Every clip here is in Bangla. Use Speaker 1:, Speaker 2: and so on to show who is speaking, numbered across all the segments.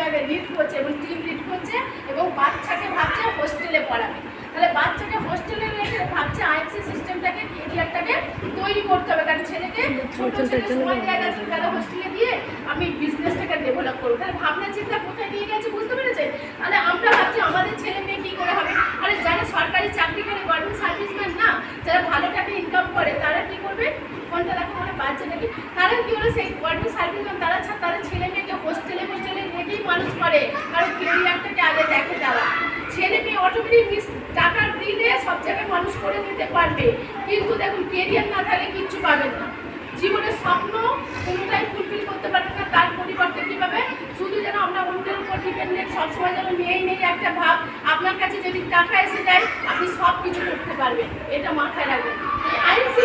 Speaker 1: জায়গায় লিড করছে এবং টিম লিড করছে এবং বাচ্চাকে ভাবছে হোস্টেলে পড়াবে। তাহলে বাচ্চাকে হোস্টেলে রেখে ভাবছে আইএনসি সিস্টেমটাকে কেরিয়ারটাকে তৈরি করতে হবে, কারণ ছেলেকে ছোট ছেলে সময় দেওয়া যাচ্ছে তারা হোস্টেলে দিয়ে আমি বিজনেসটাকে ডেভেলপ করবো। তাহলে ভাবনা চিন্তা কোথায় নিয়ে গেছে বুঝতে পেরেছে? তাহলে আমরা ভাবছি আমাদের ছেলে মেয়ে কী করে হবে। আরে যারা সরকারি চাকরি করে গভর্নমেন্ট সার্ভিসম্যান না, যারা ভালো টাকা ইনকাম করে তারা কী করবে, কোনটা দেখো মানে বাচ্চাটাকে তারা কী হলো সেই গভর্নমেন্ট সার্ভিসম্যান তারা ছেলে মেয়েকে হোস্টেলে রেখেই মানুষ করে, কারণ কেরিয়ারটাকে আগে দেখে তারা। ছেলে মেয়ে অটোমেটিক টাকার দিলে সব জায়গায় মানুষ করে নিতে পারবে, কিন্তু দেখুন কেরিয়ার না থাকলে কিচ্ছু পাবেন না। জীবনের স্বপ্ন কোনোটাই ফুলফিল করতে পারবেন না। তার পরিবর্তে কীভাবে শুধু যেন আমরা অন্যের উপর ডিপেন্ডেন্ট সবসময় যেন নেই একটা ভাব। আপনার কাছে যদি টাকা এসে যায় আপনি সব কিছু করতে পারবেন, এটা মাথায় রাখবেন। আইএনসি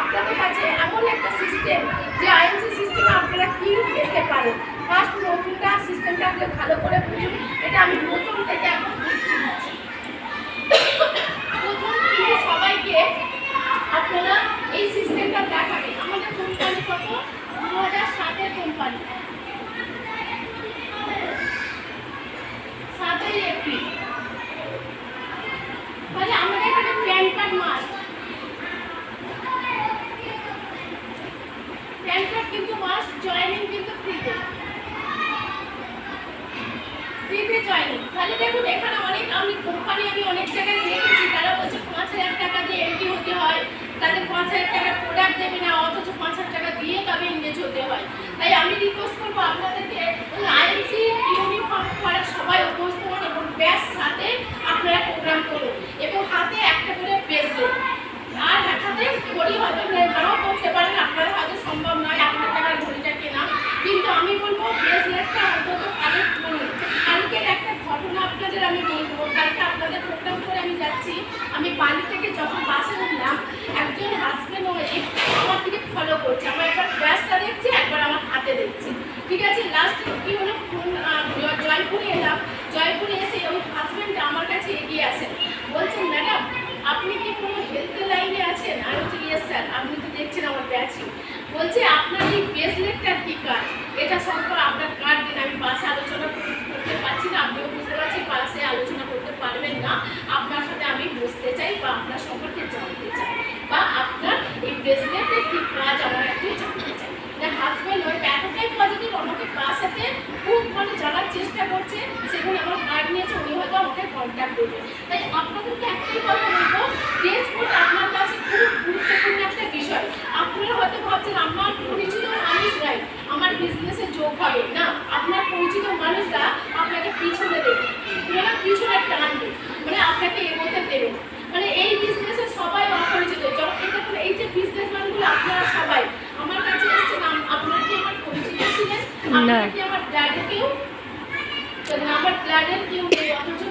Speaker 1: আপনাদের কাছে এমন একটা সিস্টেম যে আইএনসি সিস্টেমে আপনারা কী পেতে পারেন। ফার্স্ট নতুনটা সিস্টেমটাকে ভালো করে বুঝুন। এটা আমি প্রথম থেকে এখন প্রথম থেকে সবাইকে আপনারা এই সিস্টেমটা দেখাবেন। আমাদের কোম্পানি কত 2007-এর কোম্পানি, 7ই এপ্রিল। তাহলে আমাদের এখানে pan card must, pan card কিন্তু মাস্ট, জয়েনিং কিন্তু ফ্রিতে জয়েনিং। তাহলে দেখুন এখানে আমি কোম্পানি অনেক জায়গায় দেখেছি তারা বলছে 5,000 টাকা দিয়ে এমডি হতে হয়, তাদের 5,000 টাকা প্রোডাক্ট দেবে না, অথচ 5,000 টাকা দিয়ে তবে ইংরেজ হতে হয়। তাই আমি রিকোয়েস্ট করবো আপনাদেরকে আইএনসি ইউনিফর্ম পরে সবাই অভ্যস্ত হন এবং ব্যাস সাথে আপনারা প্রোগ্রাম করুন এবং হাতে একটা করে ব্রেসলেট আর হাতে ঘড়ি হয়তো নাও করতে পারেন, আপনারা হয়তো সম্ভব নয় 1,000 টাকার ঘড়িটা কেনা, কিন্তু আমি বলবো ব্রেসলেটটা অন্তত কালেক্ট করুন। কালকের একটা ঘটনা আপনাদের আমি বলবো। কালকে আপনাদের প্রোগ্রাম করে আমি যাচ্ছি, আমি বাড়ি থেকে যখন বাসে উঠলাম একজন হাজব্যান্ড ওয়াইফ আমার দিকে ফলো করছে, আমার একবার ব্যাসটা দেখছে একবার আমার হাতে দেখছে, ঠিক আছে। লাস্ট কী হলো, জয়পুরে এলাম, জয়পুরে এসে ওই হাজব্যান্ডটা আমার কাছে এগিয়ে আসেন, বলছেন ম্যাডাম আপনি কি কোনো হেলথ লাইনে আছেন? আর হচ্ছে ইয়েস স্যার, আপনি তো দেখছেন আমার ব্যাচই। বলছে আপনার এই ব্রেসলেটটার কী কাজ, এটা সম্পর্কে আপনার কার্ড দিন। আমি বাসে আলোচনা করতে পারছি না, আপনিও বুঝতে পারছি বাসে আলোচনা করতে পারবেন না, আপনার সাথে আমি বুঝতে চাই বা আপনার সম্পর্কে জানতে চাই বা আপনার এই ব্রেসলেটের কী কাজ আমার একটু জানতে চাই। হাজব্যান্ড ওই এতটাই পজিটিভ, আমাকে বাসাতে খুব জানার চেষ্টা করছে, সেখানে আমার কার্ড নিয়েছে, উনি হয়তো আমাকে কন্ট্যাক্ট করবেন। তাই আপনাদেরকে একটাই কথা বলবো, ড্রেস কোড আপনার কাছে খুব গুরুত্বপূর্ণ একটা বিষয়। আপনারা হয়তো ভাবছেন আমার পরিচিত মানুষরাই আমার বিজনেসে যোগ হবে না, আপনার পরিচিত মানুষরা আপনাকে পিছনে দেবে, পিছনে টানবে, আপনাকে এগোতে দেবে। এই বিজনেসে সবাই অপরিচিত। দেখুন এই যে বিজনেসম্যানগুলো আপনারা সবাই আমার কাছে এসেছেন, আপনারা কি আমার পরিচিত ছিলেন? আপনারা কি আমার ব্লাডের কেউ? আমার ব্লাডের কেউ নেই, অথচ